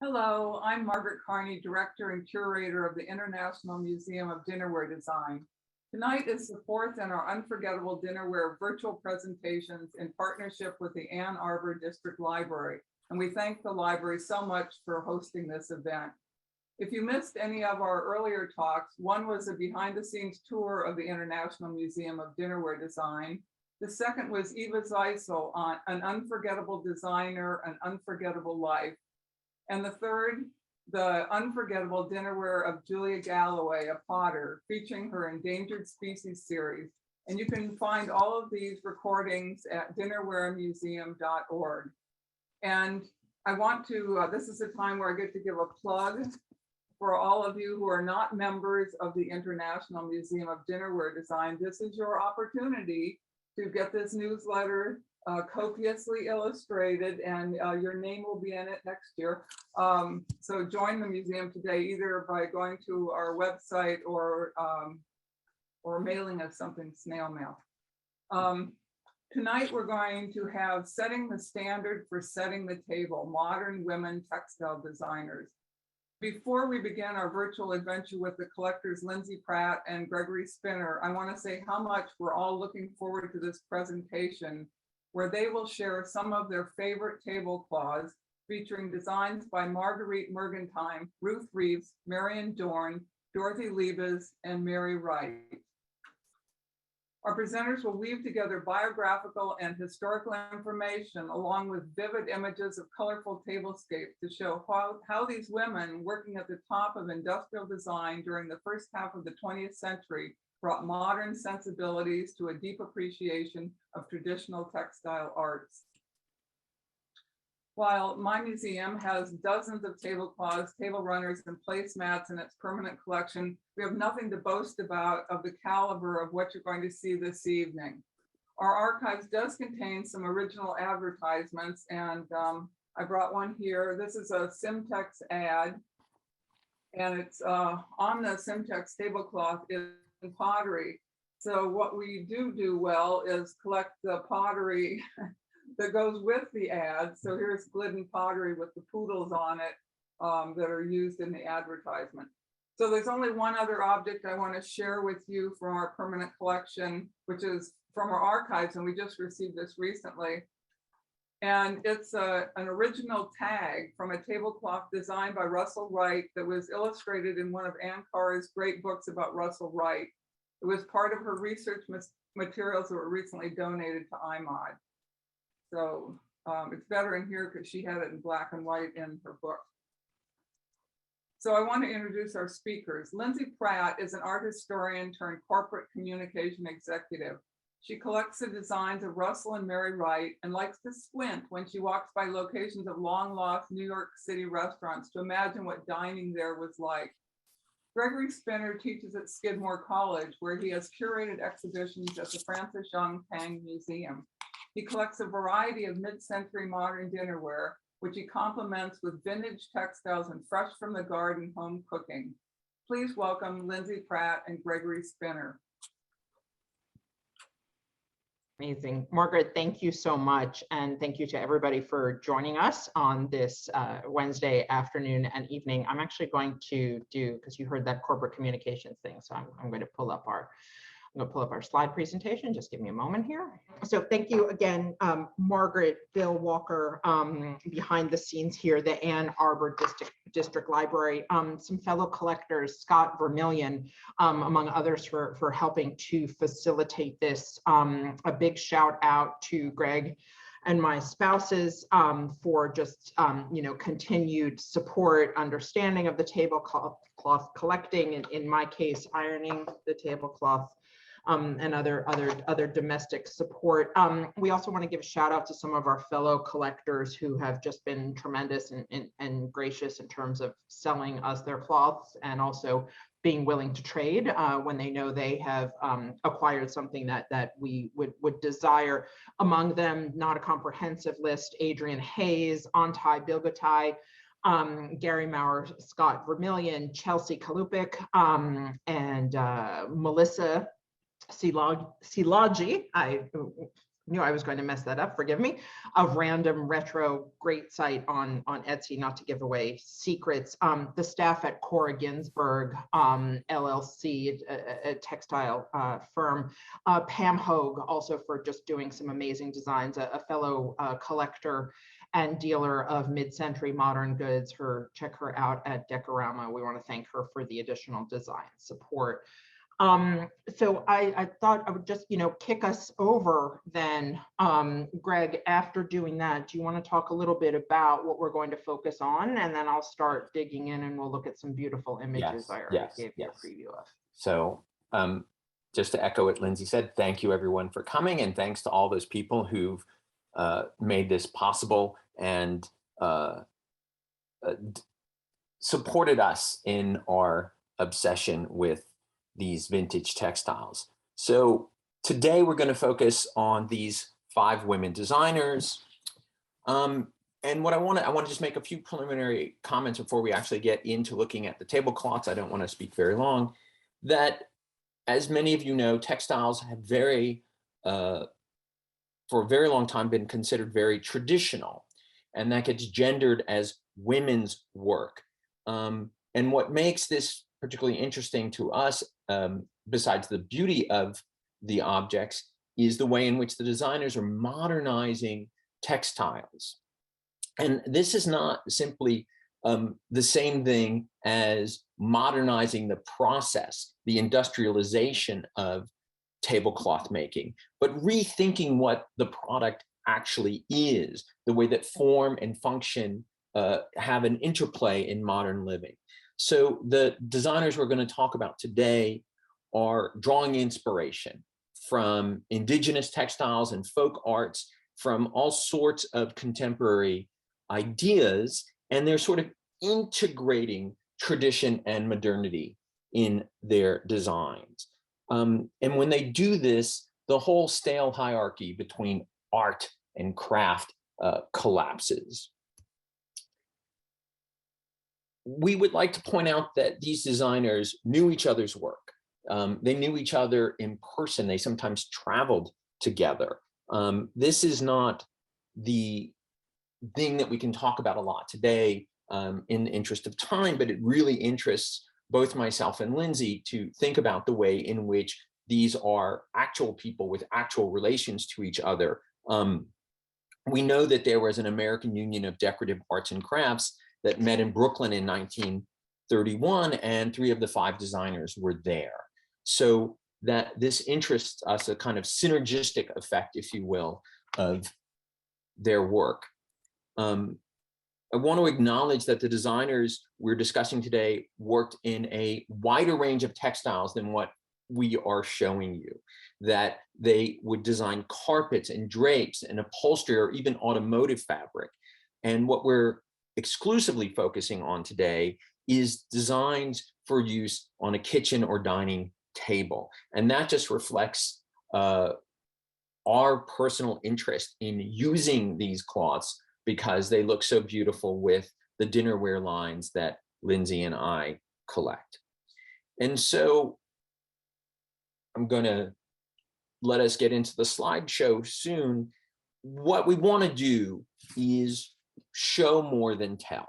Hello, I'm Margaret Carney, Director and Curator of the International Museum of Dinnerware Design. Tonight is the fourth in our Unforgettable Dinnerware virtual presentations in partnership with the Ann Arbor District Library, and we thank the library so much for hosting this event. If you missed any of our earlier talks, one was a behind-the-scenes tour of the International Museum of Dinnerware Design. The second was Eva Zeisel on An Unforgettable Designer, An Unforgettable Life. And the third, the Unforgettable Dinnerware of Julia Galloway, a potter, featuring her Endangered Species series. And you can find all of these recordings at dinnerwaremuseum.org. And I want to, this is a time where I get to give a plug for all of you who are not members of the International Museum of Dinnerware Design. This is your opportunity to get this newsletter copiously illustrated, and your name will be in it next year. So join the museum today, either by going to our website or mailing us something snail mail. Tonight we're going to have Setting the Standard for Setting the Table, Modern Women Textile Designers. Before we begin our virtual adventure with the collectors Lindsay Pratt and Gregory Spinner, I want to say how much we're all looking forward to this presentation, where they will share some of their favorite tablecloths featuring designs by Marguerita Mergentime, Ruth Reeves, Marion Dorn, Dororthy Liebes, and Mary Wright. Our presenters will weave together biographical and historical information along with vivid images of colorful tablescapes to show how these women working at the top of industrial design during the first half of the 20th century brought modern sensibilities to a deep appreciation of traditional textile arts. While my museum has dozens of tablecloths, table runners, and placemats in its permanent collection, we have nothing to boast about of the caliber of what you're going to see this evening. Our archives does contain some original advertisements, and I brought one here. This is a Simtex ad, and it's on the Simtex tablecloth is pottery. So what we do well is collect the pottery that goes with the ad. So here's Glidden pottery with the poodles on it that are used in the advertisement. So there's only one other object I want to share with you from our permanent collection, which is from our archives, and we just received this recently. And it's an original tag from a tablecloth designed by Russell Wright that was illustrated in one of Ann Carr's great books about Russell Wright. It was part of her research materials that were recently donated to IMOD. So it's better in here because she had it in black and white in her book. So I want to introduce our speakers. Lindsay Pratt is an art historian turned corporate communication executive. She collects the designs of Russell and Mary Wright and likes to squint when she walks by locations of long-lost New York City restaurants to imagine what dining there was like. Gregory Spinner teaches at Skidmore College, where he has curated exhibitions at the Francis Young Tang Museum. He collects a variety of mid-century modern dinnerware, which he complements with vintage textiles and fresh from the garden home cooking. Please welcome Lindsay Pratt and Gregory Spinner. Amazing. Margaret, thank you so much. And thank you to everybody for joining us on this Wednesday afternoon and evening. I'm actually going to do, because you heard that corporate communications thing, so I'm going to pull up our slide presentation. Just give me a moment here. So thank you again, Margaret, Bill Walker, behind the scenes here, the Ann Arbor District Library, some fellow collectors, Scott Vermillion, among others, for helping to facilitate this. A big shout out to Greg and my spouses for just continued support, understanding of the tablecloth collecting, and in my case, ironing the tablecloth. And other domestic support. We also want to give a shout out to some of our fellow collectors who have just been tremendous and gracious in terms of selling us their cloths and also being willing to trade when they know they have acquired something that we would desire. Among them, not a comprehensive list, Adrian Hayes, Antai Bilgatai, Gary Maurer, Scott Vermillion, Chelsea Kalupik, and Melissa Silaji, knew I was going to mess that up, forgive me, a random retro great site on Etsy, not to give away secrets. The staff at Cora Ginsberg LLC, a textile firm, Pam Hogue, also for just doing some amazing designs, a fellow collector and dealer of mid-century modern goods. Check her out at Decorama. We want to thank her for the additional design support. So I thought I would just, kick us over then. Greg, after doing that, do you want to talk a little bit about what we're going to focus on? And then I'll start digging in and we'll look at some beautiful images I already gave you a preview of. So just to echo what Lindsay said, thank you everyone for coming, and thanks to all those people who've made this possible and supported us in our obsession with these vintage textiles. So today we're going to focus on these 5 women designers. And what I want to just make a few preliminary comments before we actually get into looking at the tablecloths. I don't want to speak very long. That, as many of you know, textiles have for a very long time been considered very traditional, and that gets gendered as women's work. And what makes this particularly interesting to us, besides the beauty of the objects, is the way in which the designers are modernizing textiles. And this is not simply the same thing as modernizing the process, the industrialization of tablecloth making, but rethinking what the product actually is, the way that form and function have an interplay in modern living. So the designers we're going to talk about today are drawing inspiration from indigenous textiles and folk arts, from all sorts of contemporary ideas, and they're sort of integrating tradition and modernity in their designs. And when they do this, the whole stale hierarchy between art and craft collapses. We would like to point out that these designers knew each other's work. They knew each other in person. They sometimes traveled together. This is not the thing that we can talk about a lot today in the interest of time, but it really interests both myself and Lindsay to think about the way in which these are actual people with actual relations to each other. We know that there was an American Union of Decorative Arts and Crafts that met in Brooklyn in 1931, and 3 of the 5 designers were there. So that this interests us, a kind of synergistic effect, if you will, of their work. I want to acknowledge that the designers we're discussing today worked in a wider range of textiles than what we are showing you, that they would design carpets and drapes and upholstery or even automotive fabric. And what we're exclusively focusing on today is designs for use on a kitchen or dining table. And that just reflects our personal interest in using these cloths because they look so beautiful with the dinnerware lines that Lindsay and I collect. And so I'm going to let us get into the slideshow soon. What we want to do is show more than tell.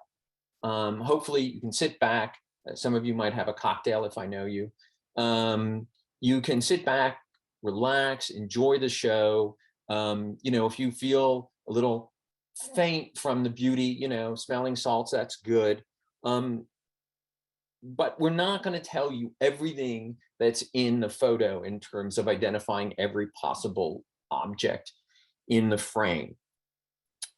Hopefully you can sit back. Some of you might have a cocktail if I know you. You can sit back, relax, enjoy the show. If you feel a little faint from the beauty, smelling salts, that's good. But we're not going to tell you everything that's in the photo in terms of identifying every possible object in the frame.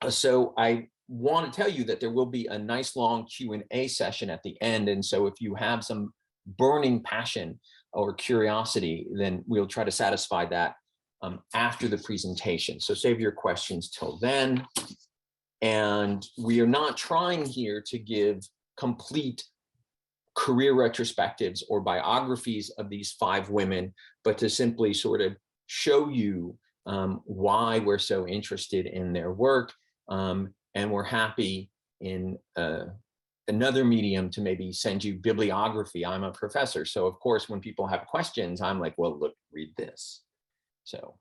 So I want to tell you that there will be a nice long Q&A session at the end. And so if you have some burning passion or curiosity, then we'll try to satisfy that after the presentation. So save your questions till then. And we are not trying here to give complete career retrospectives or biographies of these 5 women, but to simply sort of show you why we're so interested in their work. And we're happy in another medium to maybe send you bibliography. I'm a professor, so of course, when people have questions, I'm like, well, look, read this. So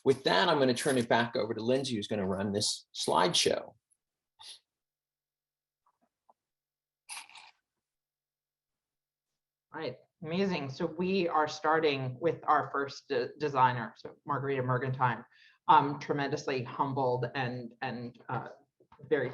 With that, I'm going to turn it back over to Lindsay, who's going to run this slideshow. All right, amazing. So we are starting with our first designer, so Marguerita Mergentime. Tremendously humbled and very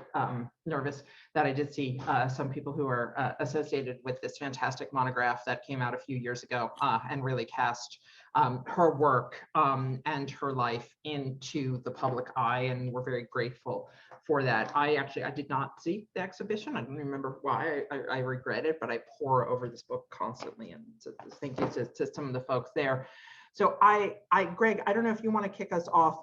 nervous that I did see some people who are associated with this fantastic monograph that came out a few years ago and really cast her work and her life into the public eye, and we're very grateful for that. I did not see the exhibition. I don't remember why. I regret it, but I pore over this book constantly, and so thank you to some of the folks there. So Greg, I don't know if you want to kick us off,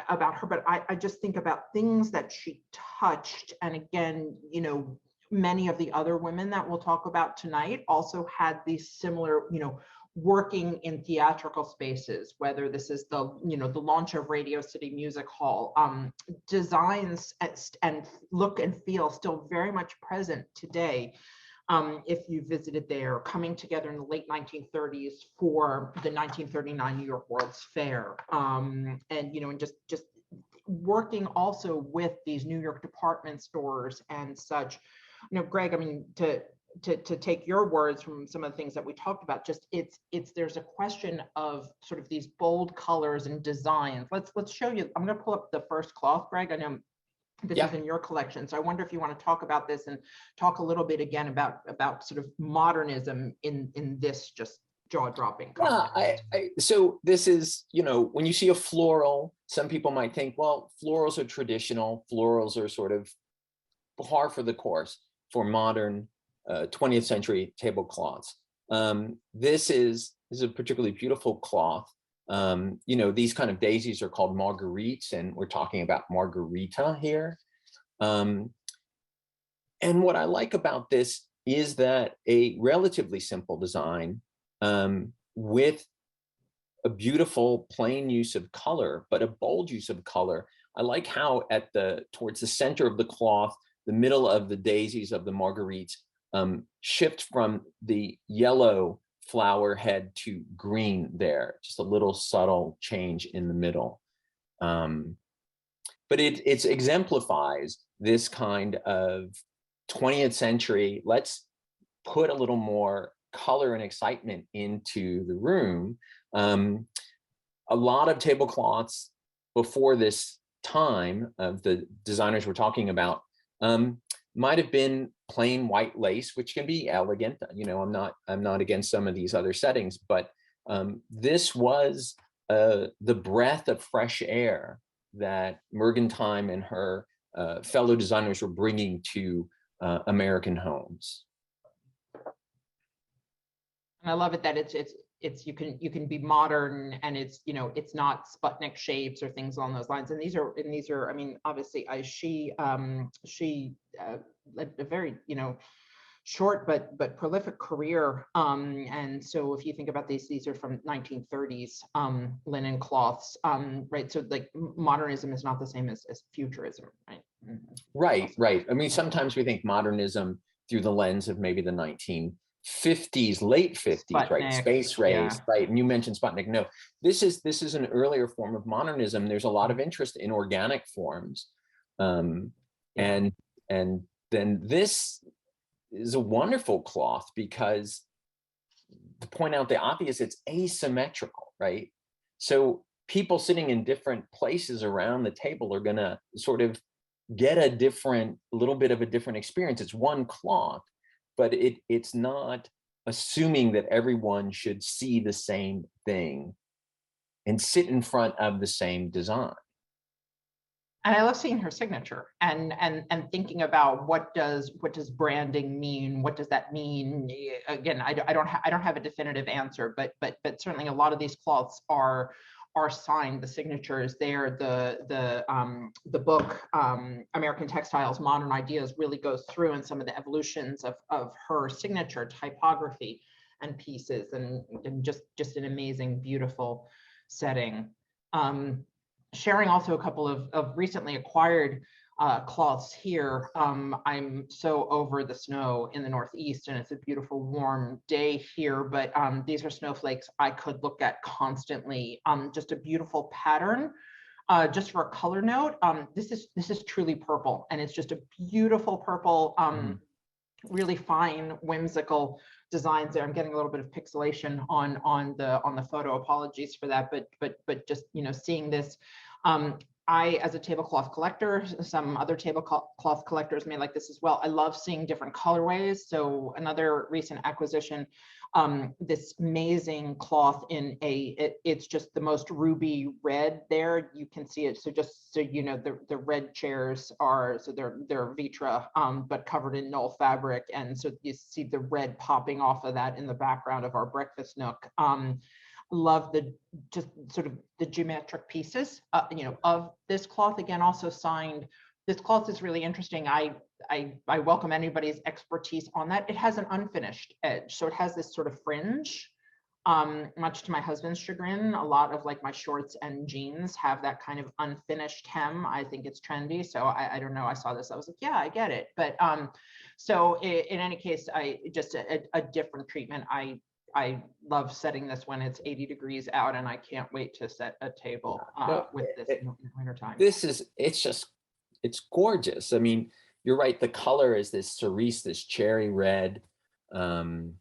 about her, but I just think about things that she touched. And again, many of the other women that we'll talk about tonight also had these similar, working in theatrical spaces, whether this is the launch of Radio City Music Hall, designs and look and feel still very much present today. If you visited there, coming together in the late 1930s for the 1939 New York World's Fair, and just working also with these New York department stores and such. Greg, I mean, to take your words from some of the things that we talked about, just there's a question of sort of these bold colors and designs. Let's show you. I'm going to pull up the first cloth, Greg. I know this is in your collection, so I wonder if you want to talk about this and talk a little bit again about sort of modernism in this just jaw-dropping context. So this is, when you see a floral, some people might think, well, florals are traditional. Florals are sort of par for the course for modern 20th century tablecloths. This is a particularly beautiful cloth. These kind of daisies are called marguerites, and we're talking about Marguerita here. And what I like about this is that a relatively simple design with a beautiful plain use of color, but a bold use of color. I like how towards the center of the cloth, the middle of the daisies of the marguerites shift from the yellow flower head to green there, just a little subtle change in the middle. But it exemplifies this kind of 20th century, let's put a little more color and excitement into the room. A lot of tablecloths before this time of the designers we're talking about might have been plain white lace, which can be elegant. I'm not against some of these other settings, but this was the breath of fresh air that Mergentime and her fellow designers were bringing to American homes. And I love it that it's you can be modern, and it's not Sputnik shapes or things along those lines. And these are I mean, obviously she led a very short but prolific career. And so if you think about these are from 1930s linen cloths, right? So like modernism is not the same as futurism, right? Right. I mean, sometimes we think modernism through the lens of maybe the 1950s, late 50s, Sputnik, right? Space race, right? And you mentioned Sputnik. No, this is an earlier form of modernism. There's a lot of interest in organic forms, and then this is a wonderful cloth because, to point out the obvious, it's asymmetrical, right? So people sitting in different places around the table are gonna sort of get a little bit of a different experience. It's one cloth, but it's not assuming that everyone should see the same thing and sit in front of the same design. And I love seeing her signature and thinking about what does branding mean? What does that mean? Again, I don't have a definitive answer, but certainly a lot of these cloths are signed. The signature is there. The book American Textiles: Modern Ideas really goes through in some of the evolutions of her signature typography and pieces, and just an amazing, beautiful setting. Sharing also a couple of recently acquired cloths here. I'm so over the snow in the Northeast, and it's a beautiful warm day here, but these are snowflakes I could look at constantly. Just a beautiful pattern. Just for a color note, this is truly purple, and it's just a beautiful purple, really fine, whimsical designs there. I'm getting a little bit of pixelation on the photo. Apologies for that, but just, you know, seeing this. I, as a tablecloth collector, some other tablecloth collectors may like this as well. I love seeing different colorways. So another recent acquisition, this amazing cloth in it's just the most ruby red there. You can see it. So just so you know, the red chairs are, so they're Vitra, but covered in null fabric. And so you see the red popping off of that in the background of our breakfast nook. Love the just sort of the geometric pieces, you know, of this cloth. Again, also signed. This cloth is really interesting. I welcome anybody's expertise on that. It has an unfinished edge, so it has this sort of fringe. Much to my husband's chagrin, a lot of like my shorts and jeans have that kind of unfinished hem. I think it's trendy, so I don't know. I saw this, I was like, yeah, I get it. But so in any case, I just a different treatment. I love setting this when it's 80 degrees out, and I can't wait to set a table with this in the wintertime. It's gorgeous. I mean, you're right. The color is this cerise, this cherry red. And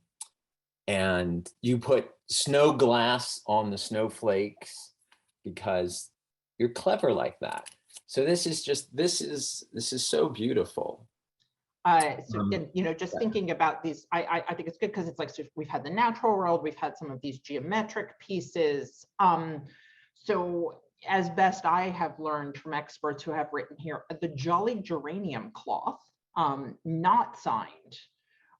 you put snow glass on the snowflakes because you're clever like that. So this is so beautiful. So you know, just thinking about these, I think it's good because it's like, so we've had the natural world, we've had some of these geometric pieces. So as best I have learned from experts who have written here, the Jolly Geranium cloth, not signed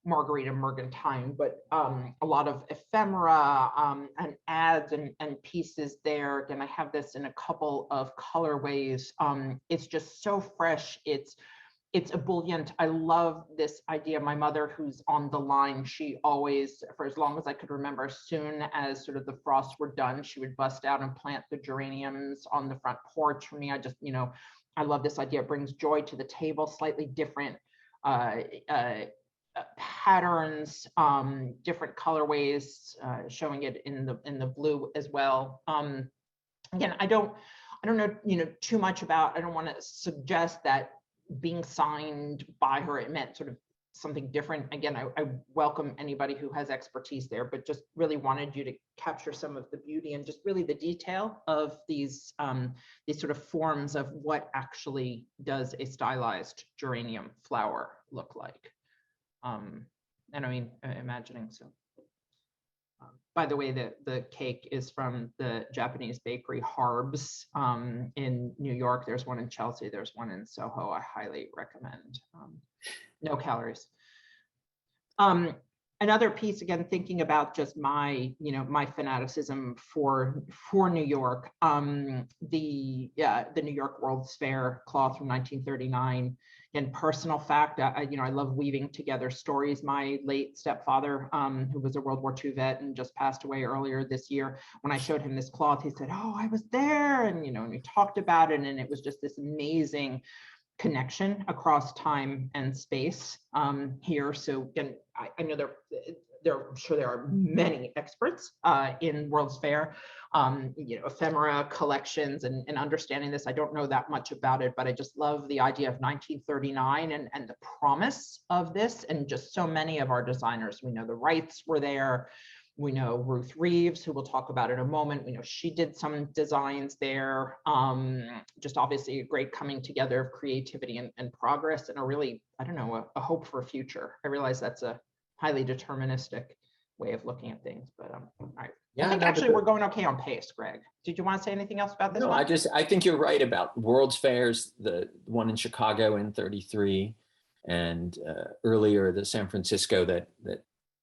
Marguerita Mergentime, but a lot of ephemera and ads and pieces there. And I have this in a couple of colorways. It's just so fresh. It's ebullient. I love this idea. My mother, who's on the line, she always, for as long as I could remember, as soon as sort of the frosts were done, she would bust out and plant the geraniums on the front porch for me. I just, you know, I love this idea. It brings joy to the table, slightly different patterns, different colorways, showing it in the blue as well. Again, I don't know, you know, too much about, I don't want to suggest that being signed by her, it meant sort of something different. Again, I welcome anybody who has expertise there, but just really wanted you to capture some of the beauty and just really the detail of these sort of forms of what actually does a stylized geranium flower look like. And I mean, imagining so. By the way, the cake is from the Japanese bakery Harbs in New York. There's one in Chelsea. There's one in Soho. I highly recommend. No calories. Another piece, again, thinking about just my, you know, my fanaticism for New York. The New York World's Fair cloth from 1939. And personal fact, you know, I love weaving together stories. My late stepfather, who was a World War II vet and just passed away earlier this year, when I showed him this cloth, he said, "Oh, I was there," and you know, and we talked about it, and it was just this amazing connection across time and space here. So, and I know I'm sure there are many experts in World's Fair, you know, ephemera collections and understanding this. I don't know that much about it, but I just love the idea of 1939 and the promise of this. And just so many of our designers, we know the Wrights were there. We know Ruth Reeves, who we'll talk about in a moment. We know she did some designs there. Just obviously a great coming together of creativity and progress, and a really, I don't know, a hope for a future. I realize that's a highly deterministic way of looking at things, but all right. Yeah, I think actually we're going okay on pace, Greg. Did you want to say anything else about this one? I think you're right about World's Fairs, the one in Chicago in 33, and earlier the San Francisco that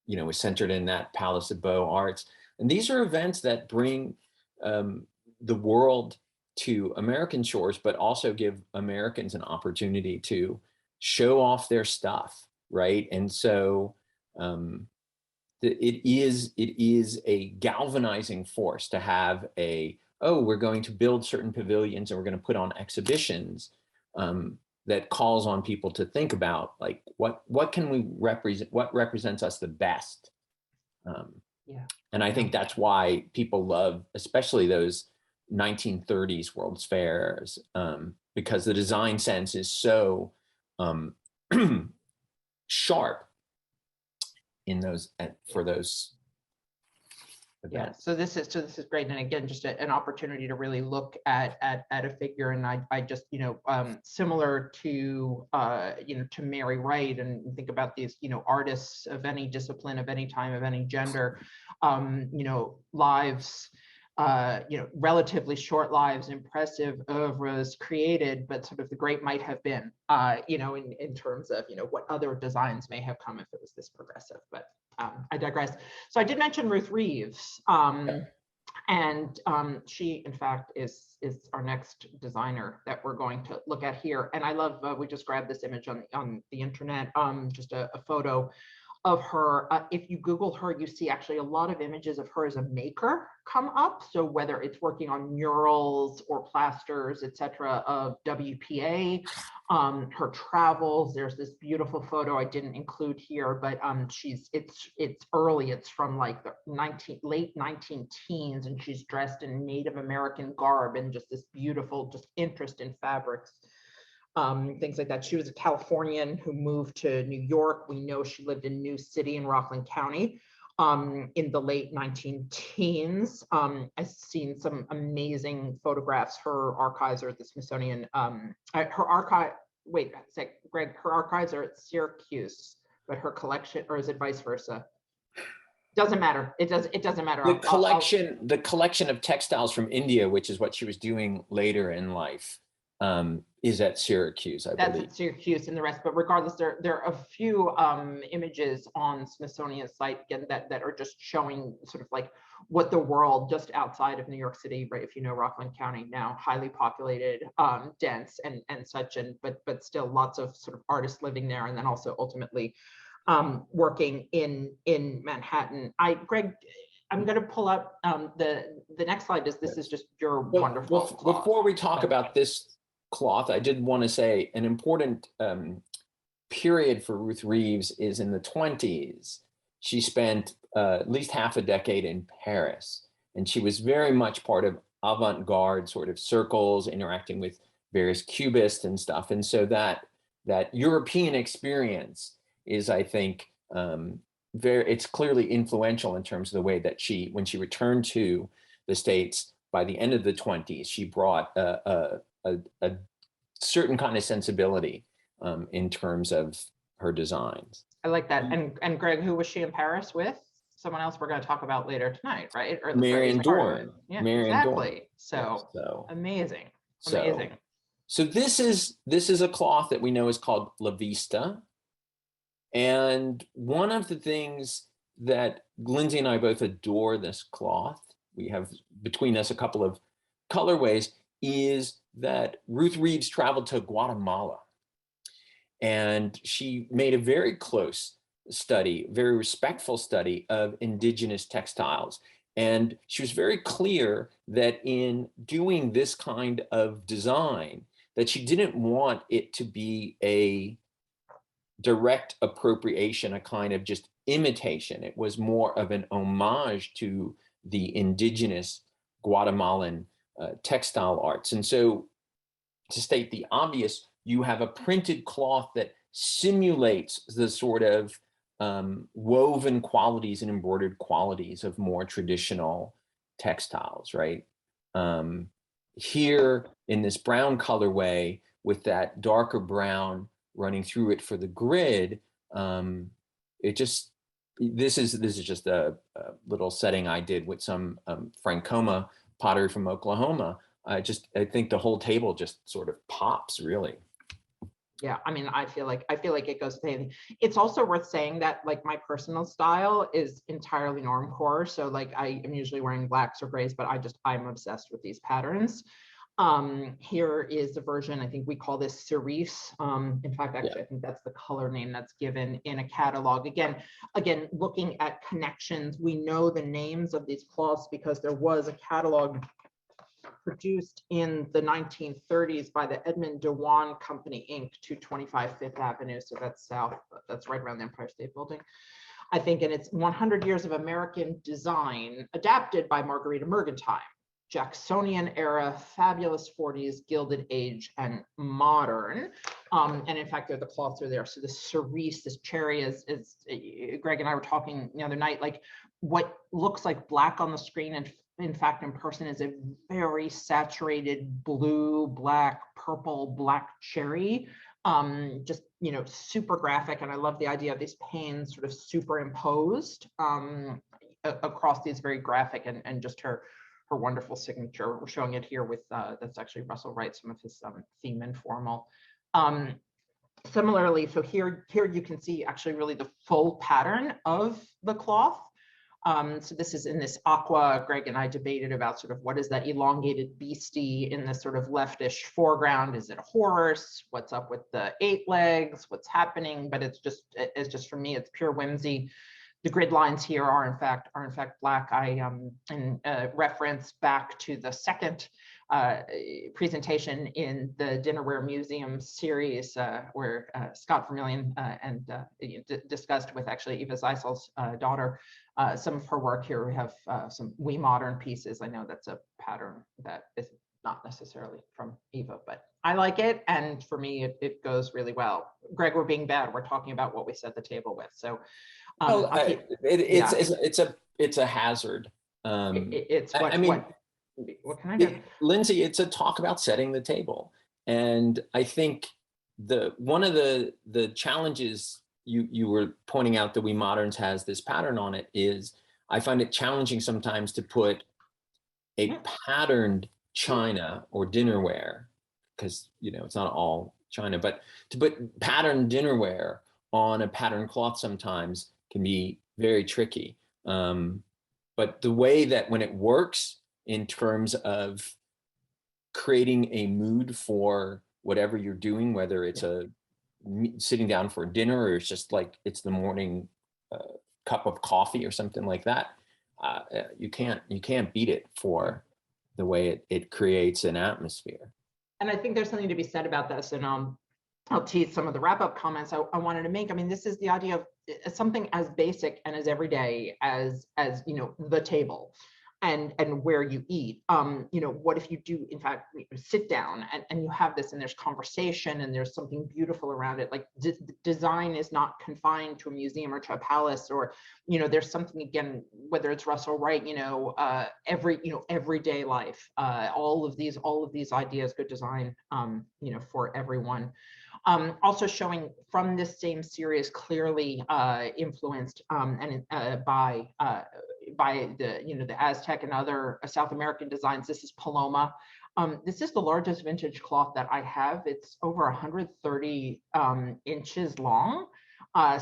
you know was centered in that Palace of Beaux Arts. And these are events that bring the world to American shores, but also give Americans an opportunity to show off their stuff, right? And so it is a galvanizing force to have we're going to build certain pavilions and we're going to put on exhibitions. that calls on people to think about, like, what can we represent, what represents us the best. Yeah. And I think that's why people love, especially those 1930s World's Fairs, because the design sense is so sharp in those, for those events. So this is great, and again, just an opportunity to really look at a figure. And I just, you know, similar to you know, to Mary Wright, and think about these, you know, artists of any discipline, of any time, of any gender, you know, lives, you know, relatively short lives, impressive oeuvres created, but sort of the great might have been, you know, in terms of, you know, what other designs may have come if it was this progressive. But I digress. So I did mention Ruth Reeves, and she, in fact, is our next designer that we're going to look at here. And I love, we just grabbed this image on the internet, just a photo of her. If you Google her, you see actually a lot of images of her as a maker come up. So whether it's working on murals or plasters, etc., of WPA, her travels. There's this beautiful photo I didn't include here, but it's early. It's from like the late 19 teens, and she's dressed in Native American garb and just this beautiful, just interest in fabrics. Things like that. She was a Californian who moved to New York. We know she lived in New City in Rockland County in the late 19-teens. I've seen some amazing photographs. Her archives are at the Smithsonian. Her archive, wait a sec, Greg, her archives are at Syracuse, but her collection, or is it vice versa? Doesn't matter. It doesn't matter. The collection of textiles from India, which is what she was doing later in life, is at Syracuse, I believe. That's at Syracuse and the rest, but regardless, there are a few images on Smithsonian's site again that are just showing sort of like what the world just outside of New York City, right? If you know Rockland County now, highly populated, dense and such, but still lots of sort of artists living there, and then also ultimately working in Manhattan. Greg, I'm going to pull up the next slide. This is just your wonderful cloth. Before we talk about this cloth, I did want to say an important period for Ruth Reeves is in the 20s. She spent at least half a decade in Paris, and she was very much part of avant-garde sort of circles, interacting with various cubists and stuff. And so that European experience is, I think, it's clearly influential in terms of the way that when she returned to the States by the end of the 20s, she brought a certain kind of sensibility in terms of her designs. I like that. And Greg, who was she in Paris with? Someone else we're going to talk about later tonight, right? Or Marion Dorn. Yeah, Marion exactly. Dorn. So amazing. So this is a cloth that we know is called La Vista. And one of the things that Lindsay and I both adore this cloth, we have between us a couple of colorways, is that Ruth Reeves traveled to Guatemala. And she made a very close study, very respectful study of indigenous textiles. And she was very clear that in doing this kind of design, that she didn't want it to be a direct appropriation, a kind of just imitation. It was more of an homage to the indigenous Guatemalan textile arts. And so, to state the obvious, you have a printed cloth that simulates the sort of woven qualities and embroidered qualities of more traditional textiles, right? Here in this brown colorway with that darker brown running through it for the grid, this is just a little setting I did with some Francoma pottery from Oklahoma. I think the whole table just sort of pops, really. Yeah, I mean, I feel like it goes with anything. It's also worth saying that like my personal style is entirely normcore. So like I am usually wearing blacks or grays, but I'm obsessed with these patterns. Here is a version, I think we call this cerise. In fact, actually, I think that's the color name that's given in a catalog. Again, looking at connections, we know the names of these cloths because there was a catalog produced in the 1930s by the Edmund Dewan Company, Inc., 225 Fifth Avenue. So that's south, that's right around the Empire State Building, I think. And it's 100 Years of American Design, adapted by Marguerita Mergentime. Jacksonian era, fabulous 40s, Gilded Age, and modern. And in fact, the cloths are there. So the cerise, this cherry is Greg and I were talking the other night, like what looks like black on the screen, and in fact, in person is a very saturated blue, black, purple, black cherry. Just, super graphic. And I love the idea of these panes sort of superimposed across these very graphic, and just her wonderful signature. We're showing it here with, that's actually Russell Wright, some of his theme informal. Similarly, so here you can see actually really the full pattern of the cloth. So this is in this aqua. Greg and I debated about sort of what is that elongated beastie in this sort of leftish foreground? Is it a horse? What's up with the 8 legs? What's happening? But it's just for me, it's pure whimsy. The grid lines here are in fact black. I in reference back to the second presentation in the Dinnerware Museum series, where Scott Vermillion discussed with actually Eva Zeisel's daughter some of her work here. We have some We Modern pieces. I know that's a pattern that is not necessarily from Eva, but I like it, and for me it goes really well. Greg, we're being bad. We're talking about what we set the table with, so. It's a hazard. What can I do? Lindsay, it's a talk about setting the table. And I think one of the challenges you were pointing out that We Moderns has this pattern on it is I find it challenging sometimes to put a patterned china or dinnerware, because it's not all china, but to put patterned dinnerware on a patterned cloth sometimes can be very tricky. But the way that when it works in terms of creating a mood for whatever you're doing, whether it's sitting down for dinner, or it's just like it's the morning cup of coffee or something like that, you can't beat it for the way it creates an atmosphere. And I think there's something to be said about this, and I'll tease some of the wrap-up comments I wanted to make. I mean, this is the idea of something as basic and as everyday as the table and where you eat. What if you do, in fact, sit down and you have this, and there's conversation, and there's something beautiful around it. Like design is not confined to a museum or to a palace, or there's something, again, whether it's Russell Wright, everyday life. All of these ideas, good design, for everyone. Also showing from this same series, clearly influenced by the Aztec and other South American designs. This is Paloma. This is the largest vintage cloth that I have. It's over 130 inches long.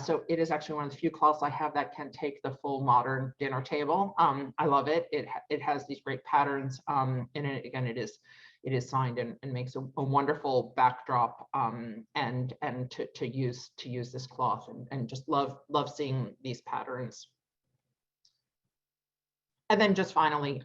So it is actually one of the few cloths I have that can take the full modern dinner table. I love it. It has these great patterns in it. Again, it is signed and makes a wonderful backdrop, and to use this cloth, and just love seeing these patterns. And then just finally,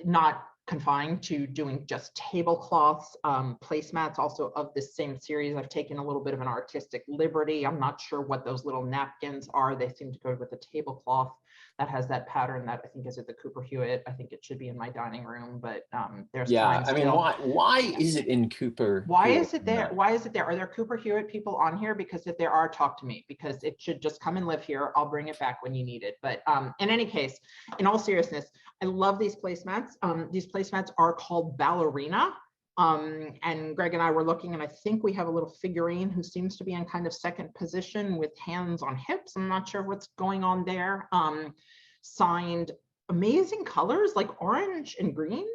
not confined to doing just tablecloths, placemats also of this same series. I've taken a little bit of an artistic liberty. I'm not sure what those little napkins are. They seem to go with the tablecloth that has that pattern that I think is at the Cooper Hewitt. I think it should be in my dining room, but there's I mean, why is it in Cooper? Why is it there? Why is it there? Are there Cooper Hewitt people on here? Because if there are, talk to me, because it should just come and live here. I'll bring it back when you need it. But in any case, in all seriousness, I love these placemats. These placemats are called ballerina. And Greg and I were looking, and I think we have a little figurine who seems to be in kind of second position with hands on hips. I'm not sure what's going on there. Signed, amazing colors like orange and green.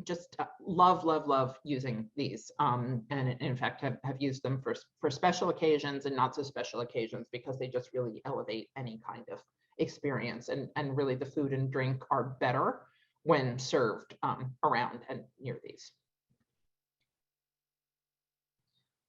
Just love using these. And in fact, have used them for special occasions and not so special occasions, because they just really elevate any kind of experience. And really the food and drink are better when served around and near these.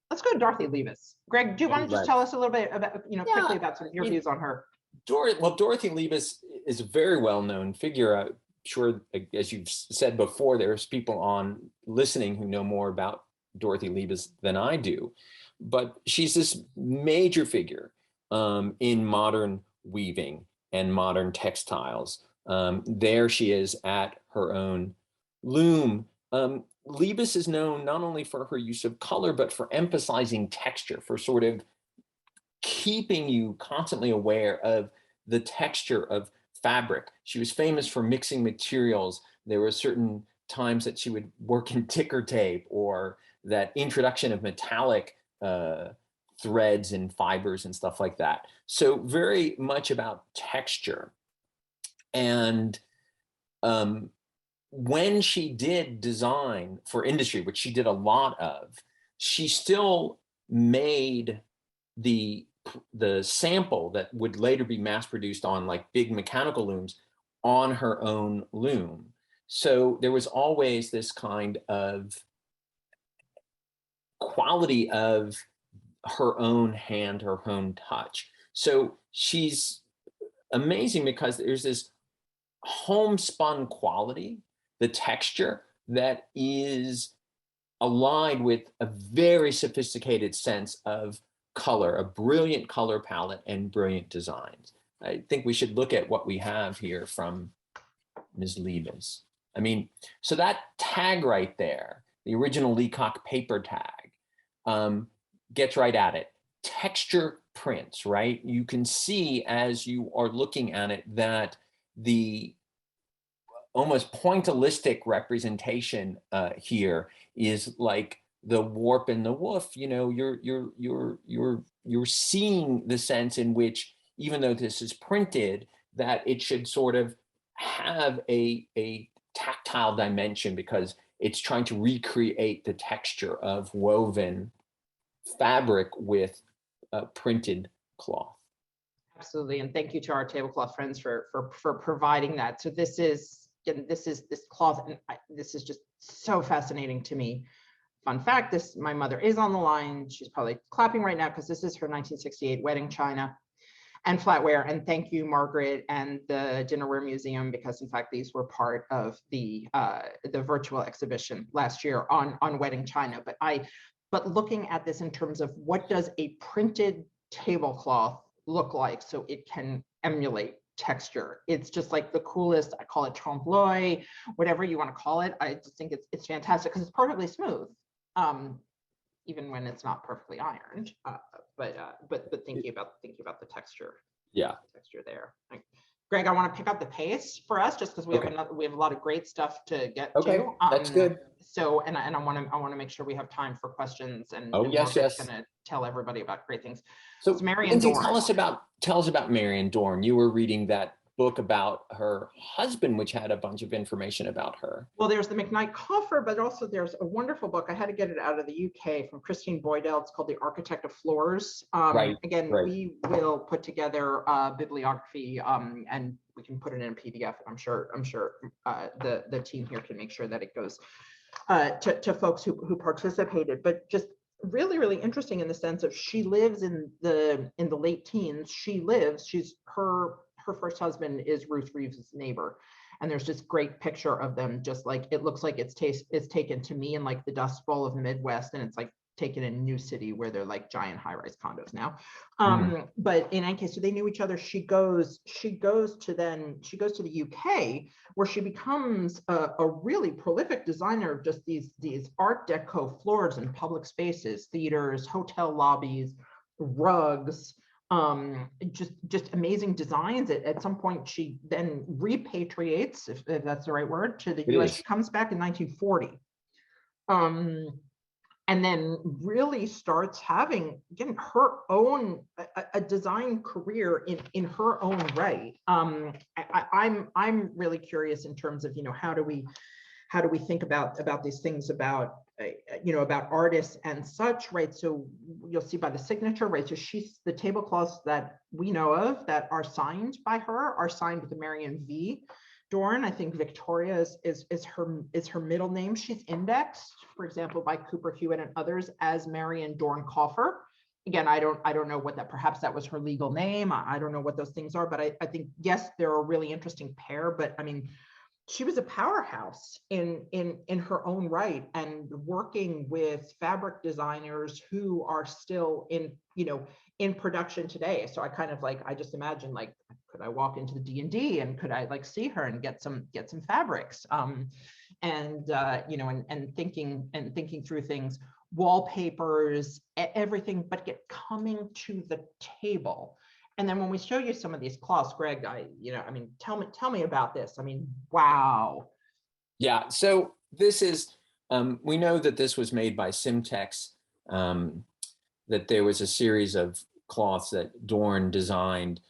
Let's go to Dororthy Liebes. Greg, do you want to just tell us a little bit about, quickly about sort of your views on her? Dororthy Liebes is a very well-known figure. sure, as you've said before, there's people on listening who know more about Dororthy Liebes than I do, but she's this major figure in modern weaving and modern textiles. There she is at her own loom. Liebes is known not only for her use of color, but for emphasizing texture, for sort of keeping you constantly aware of the texture of fabric. She was famous for mixing materials. There were certain times that she would work in ticker tape, or that introduction of metallic threads and fibers and stuff like that. So very much about texture. And when she did design for industry, which she did a lot of, she still made the sample that would later be mass produced on like big mechanical looms on her own loom. So there was always this kind of quality of her own hand, her own touch. So she's amazing because there's this homespun quality, the texture that is aligned with a very sophisticated sense of color, a brilliant color palette and brilliant designs. I think we should look at what we have here from Ms. Liebes. I mean, so that tag right there, the original Leacock paper tag, gets right at it. Texture prints, right? You can see as you are looking at it that the almost pointillistic representation here is like the warp and the woof. You know, you're seeing the sense in which, even though this is printed, that it should sort of have a tactile dimension, because it's trying to recreate the texture of woven fabric with printed cloth. Absolutely, and thank you to our tablecloth friends for providing that. So this cloth, and this is just so fascinating to me. Fun fact: my mother is on the line. She's probably clapping right now because this is her 1968 wedding china and flatware. And thank you, Margaret, and the Dinnerware Museum, because in fact these were part of the virtual exhibition last year on wedding china. But looking at this in terms of what does a printed tablecloth look like so it can emulate texture, it's just like the coolest. I call it trompe l'oeil, whatever you want to call it. I just think it's fantastic because it's perfectly smooth, even when it's not perfectly ironed. But thinking about the texture, texture there. Greg, I want to pick up the pace for us just because we have a lot of great stuff to get to. That's good. So and I want to make sure we have time for questions, and yes. Margaret's going to tell everybody about great things. So Marion Dorn. tell us about Marion Dorn. You were reading that book about her husband, which had a bunch of information about her. Well, there's the McKnight coffer, but also there's a wonderful book. I had to get it out of the UK from Christine Boydell. It's called The Architect of Floors. We will put together a bibliography, and we can put it in a PDF. I'm sure the team here can make sure that it goes to folks who participated. But just really, really interesting in the sense of she lives in the late teens. Her first husband is Ruth Reeves' neighbor. And there's this great picture of them, just like, it looks like it's taken to me in like the Dust Bowl of the Midwest, and it's like taken in New City where they're like giant high-rise condos now. But in any case, so they knew each other. She goes to the UK, where she becomes a really prolific designer of just these Art Deco floors in public spaces, theaters, hotel lobbies, rugs, just amazing designs. At some point, she then repatriates, if that's the right word, to the US. She comes back in 1940. And then really starts having, again, her own a design career in her own right. I'm really curious in terms of, how do we think about these things about artists and such, right? So you'll see by the signature, right? So the tablecloths that we know of that are signed by her are signed with the Marion V. Dorn. I think Victoria is her middle name. She's indexed, for example, by Cooper Hewitt and others as Marion Dorn Coffer. Again, I don't know what that, perhaps that was her legal name. I don't know what those things are, but I think, yes, they're a really interesting pair. But I mean, she was a powerhouse in her own right, and working with fabric designers who are still in, you know, in production today. So I kind of like, I just imagine, like, could I walk into the D&D and could I like see her and get some fabrics, you know, and thinking through things, wallpapers, everything, but coming to the table. And then when we show you some of these cloths, Greg, tell me about this. I mean, wow. Yeah, so this is, we know that this was made by Simtex, that there was a series of cloths that Dorn designed,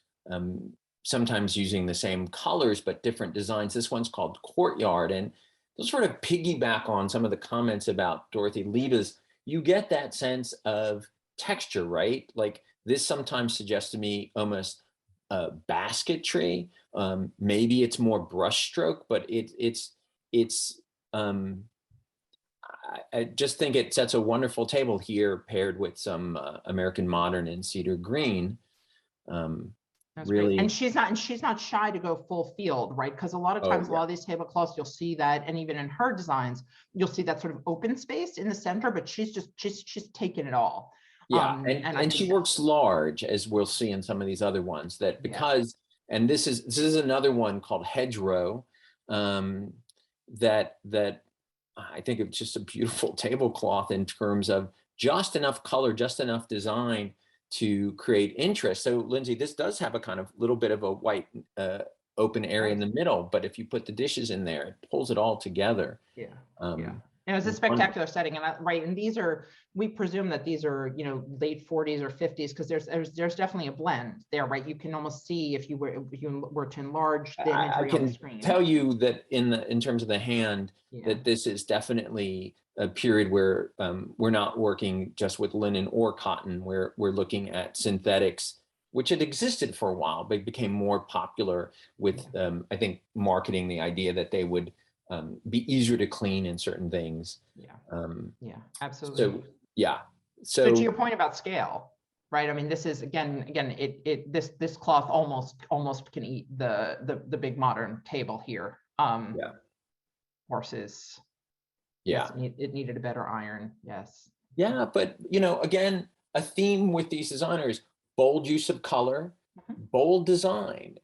sometimes using the same colors, but different designs. This one's called Courtyard, and they'll sort of piggyback on some of the comments about Dororthy Liebes. You get that sense of texture, right? Like, this sometimes suggests to me almost basketry. Maybe it's more brushstroke, but I just think it sets a wonderful table here, paired with some American modern and cedar green. That's really, great. And she's not shy to go full field, right? Because a lot of times, a lot of these tablecloths, you'll see that, and even in her designs, you'll see that sort of open space in the center, but she's taken it all. Yeah, and she works large, as we'll see in some of these other ones, that because, and this is another one called Hedgerow, that I think it's just a beautiful tablecloth in terms of just enough color, just enough design to create interest. So Lindsay, this does have a kind of little bit of a white open area in the middle, but if you put the dishes in there, it pulls it all together. Yeah. And it's a spectacular setting, and right. And these are, we presume that these are, you know, late 40s or 50s, because there's definitely a blend there, right? You can almost see if you were to enlarge the imagery on the screen. I can tell you that in terms of the hand, that this is definitely a period where we're not working just with linen or cotton. We're looking at synthetics, which had existed for a while, but became more popular with, I think, marketing the idea that they would be easier to clean in certain things. Absolutely. So to your point about scale, right? I mean, this is again, this cloth almost can eat the big modern table here. Horses. It needed a better iron. Yes. Yeah, but you know, again, a theme with these designers: bold use of color, bold design,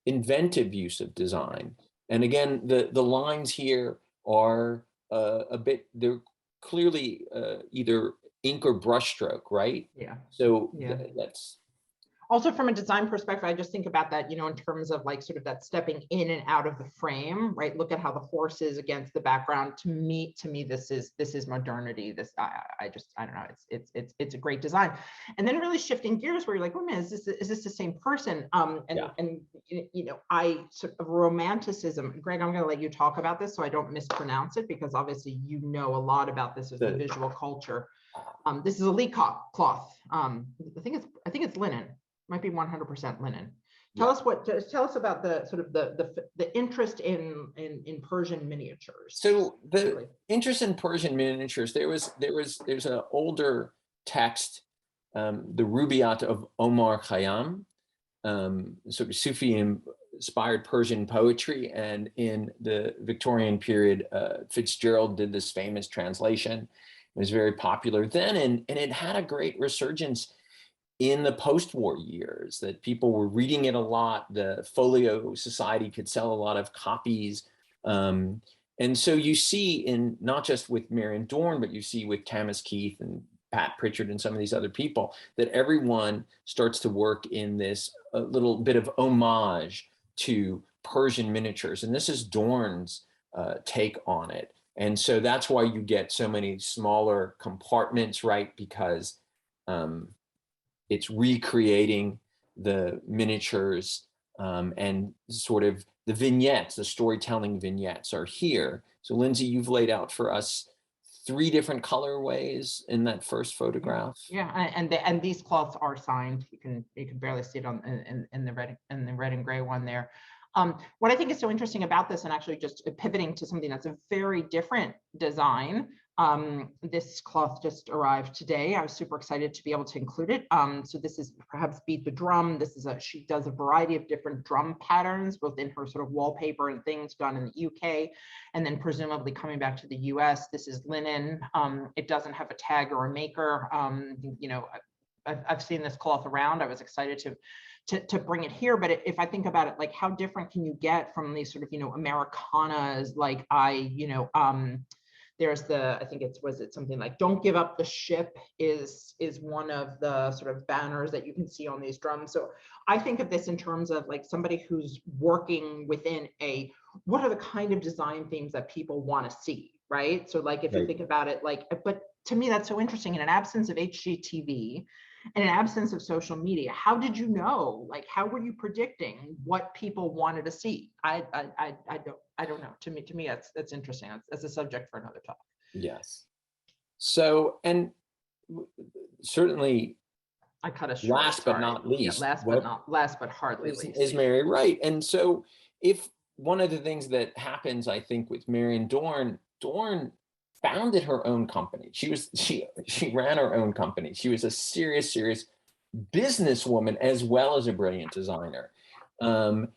inventive use of design. And again, the lines here are a bit, they're clearly either ink or brushstroke, right? So that's also, from a design perspective, I just think about that, you know, in terms of like sort of that stepping in and out of the frame, right? Look at how the horse is against the background. To me, this is modernity. This, I don't know. It's a great design. And then really shifting gears, where you're like, wait a minute, is this the same person? And you know, I sort of romanticism. Greg, I'm going to let you talk about this so I don't mispronounce it, because obviously you know a lot about this as a visual culture. This is a Lee cloth. I think it's linen. Might be 100% linen. Tell us about the sort of the interest in Persian miniatures. So the interest in Persian miniatures, there's an older text, the Rubaiyat of Omar Khayyam, sort of Sufi inspired Persian poetry, and in the Victorian period, Fitzgerald did this famous translation. It was very popular then, and it had a great resurgence in the post-war years, that people were reading it a lot. The Folio Society could sell a lot of copies. And so you see, in not just with Marion Dorn, but you see with Thomas Keith and Pat Pritchard and some of these other people, that everyone starts to work in this little bit of homage to Persian miniatures. And this is Dorn's take on it. And so that's why you get so many smaller compartments, right? Because it's recreating the miniatures, and sort of the vignettes, the storytelling vignettes are here. So Lindsay, you've laid out for us 3 different colorways in that first photograph. Yeah, and these cloths are signed. You can barely see it on in the red and gray one there. What I think is so interesting about this, and actually just pivoting to something that's a very different design, This cloth just arrived today. I was super excited to be able to include it. So this is perhaps Beat the Drum. This is she does a variety of different drum patterns, both in her sort of wallpaper and things done in the UK, and then presumably coming back to the US. This is linen. It doesn't have a tag or a maker. You know, I've seen this cloth around. I was excited to bring it here, but if I think about it, like how different can you get from these sort of, you know, Americanas, like there's the, I think was it something like "Don't Give Up the Ship" is one of the sort of banners that you can see on these drums. So I think of this in terms of like somebody who's working within what are the kind of design themes that people want to see, right? So like if you think about it, like, but to me that's so interesting. In an absence of HGTV, in an absence of social media, how did you know? Like, how were you predicting what people wanted to see? I don't know. To me, that's interesting. That's a subject for another talk. Yes. So, and certainly, I cut us short. Last but not least, last but hardly least, is Mary Wright. And so, if one of the things that happens, I think, with Marion Dorn founded her own company. She ran her own company. She was a serious businesswoman as well as a brilliant designer. But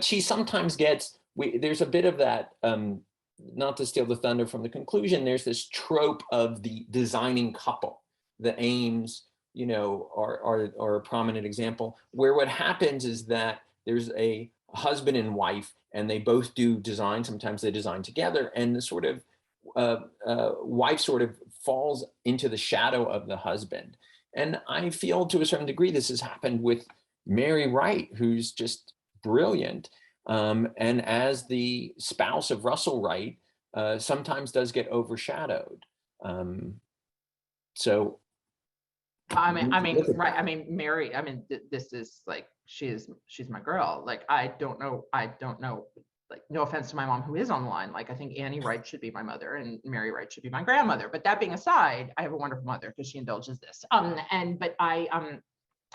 she sometimes gets, there's a bit of that, not to steal the thunder from the conclusion, there's this trope of the designing couple. The Ames, you know, are a prominent example, where what happens is that there's a husband and wife, and they both do design. Sometimes they design together, and the sort of wife sort of falls into the shadow of the husband. And I feel to a certain degree this has happened with Mary Wright, who's just brilliant. And as the spouse of Russell Wright, sometimes does get overshadowed. So I mean, right. I mean, Mary, I mean, this is like, she's my girl. Like, I don't know, like, no offense to my mom who is on the line. Like, I think Annie Wright should be my mother and Mary Wright should be my grandmother. But that being aside, I have a wonderful mother because she indulges this.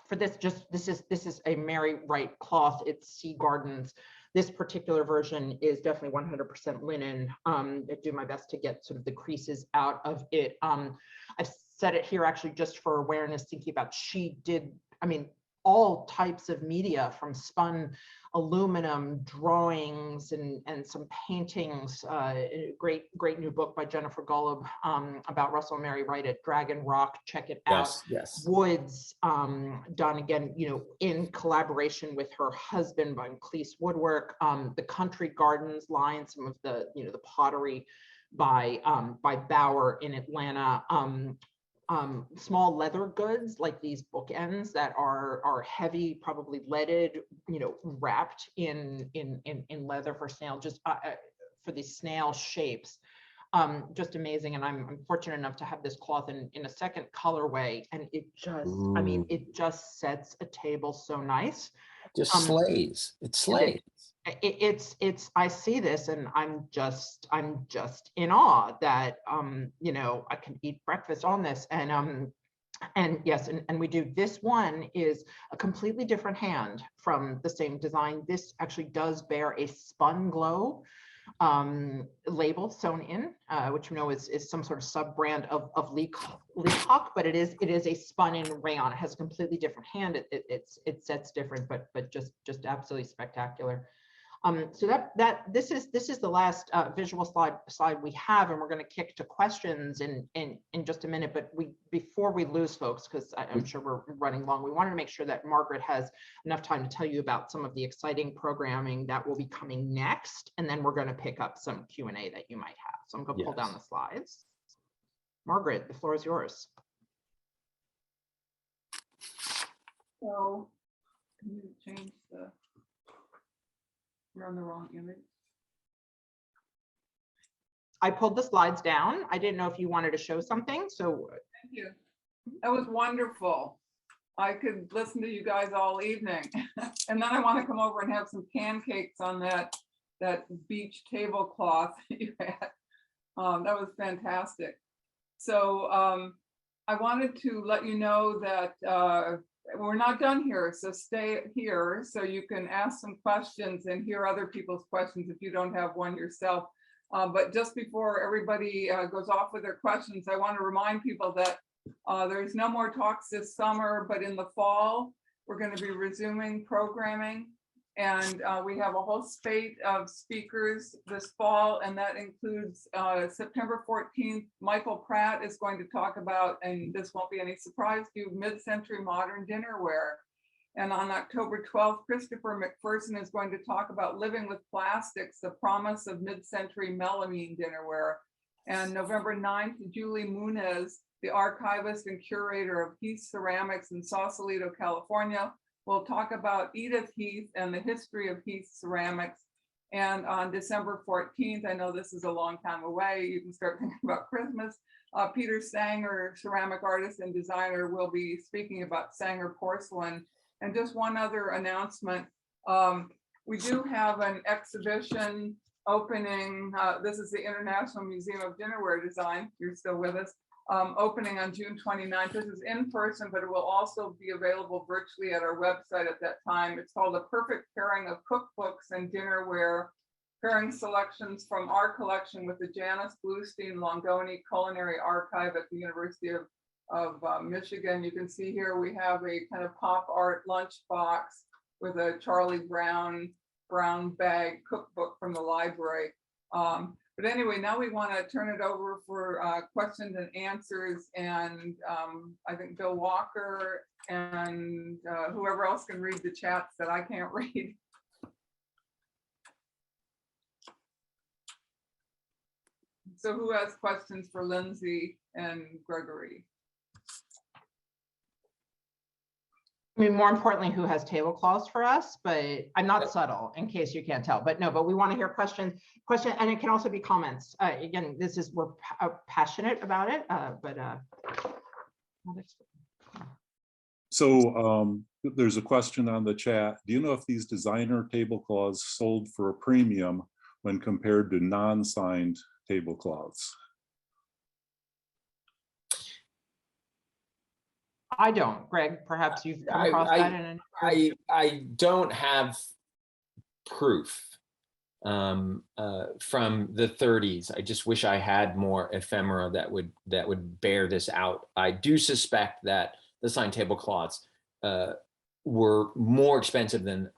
For this, this is a Mary Wright cloth. It's Sea Gardens. This particular version is definitely 100% linen. I do my best to get sort of the creases out of it. I've said it here actually just for awareness, thinking about she did, I mean, all types of media, from spun aluminum, drawings, and some paintings. Great new book by Jennifer Golub about Russell and Mary Wright at Dragon Rock. Check it out. Yes. Woods, done again, you know, in collaboration with her husband by Cleese Woodwork. The Country Gardens line, some of the, you know, the pottery by Bauer in Atlanta. Small leather goods like these bookends that are heavy, probably leaded, you know, wrapped in leather for snail, just for these snail shapes. Just amazing. And I'm fortunate enough to have this cloth in a second colorway, and it just, I mean, it just sets a table so nice. Just slays. It slays. It's I see this and I'm just in awe that you know, I can eat breakfast on this. And yes, and we do, this one is a completely different hand from the same design. This actually does bear a Spun Glow label sewn in, which we know is some sort of sub brand of Leacock, but it is a spun in rayon. It has a completely different hand. It sets different, but just absolutely spectacular. So this is the last visual slide we have, and we're going to kick to questions in just a minute. But before we lose folks, because I'm sure we're running long, we wanted to make sure that Margaret has enough time to tell you about some of the exciting programming that will be coming next, and then we're going to pick up some Q&A that you might have. So I'm going to pull down the slides. Margaret, the floor is yours. So can you change the? You're on the wrong image. I pulled the slides down. I didn't know if you wanted to show something, so. Thank you. That was wonderful. I could listen to you guys all evening. And then I want to come over and have some pancakes on that beach tablecloth you had. That was fantastic. So I wanted to let you know that we're not done here, so stay here so you can ask some questions and hear other people's questions if you don't have one yourself. But just before everybody goes off with their questions, I want to remind people that there's no more talks this summer, but in the fall, we're going to be resuming programming. And we have a whole spate of speakers this fall, and that includes September 14th, Michael Pratt is going to talk about, and this won't be any surprise to you, mid-century modern dinnerware. And on October 12th, Christopher McPherson is going to talk about living with plastics, the promise of mid-century melamine dinnerware. And November 9th, Julie Muniz, the archivist and curator of Heath Ceramics in Sausalito, California, will talk about Edith Heath and the history of Heath Ceramics. And on December 14th, I know this is a long time away, you can start thinking about Christmas, Peter Sanger, ceramic artist and designer, will be speaking about Sanger porcelain. And just one other announcement, we do have an exhibition opening, this is the International Museum of Dinnerware Design, you're still with us, opening on June 29th. This is in person, but it will also be available virtually at our website at that time. It's called A Perfect Pairing of Cookbooks and Dinnerware, pairing selections from our collection with the Janice Bluestein Longoni Culinary Archive at the University of Michigan. You can see here we have a kind of pop art lunchbox with a Charlie Brown bag cookbook from the library. But anyway, now we want to turn it over for questions and answers. And I think Bill Walker and whoever else can read the chats that I can't read. So who has questions for Lindsay and Gregory? I mean, more importantly, who has tablecloths for us, but I'm not subtle in case you can't tell, but no, but we want to hear questions, and it can also be comments. Again, this is, we're passionate about it, So there's a question on the chat. Do you know if these designer tablecloths sold for a premium when compared to non-signed tablecloths? I don't. Greg, perhaps you've come across that in I don't have proof from the 30s. I just wish I had more ephemera that would bear this out. I do suspect that the signed tablecloths were more expensive than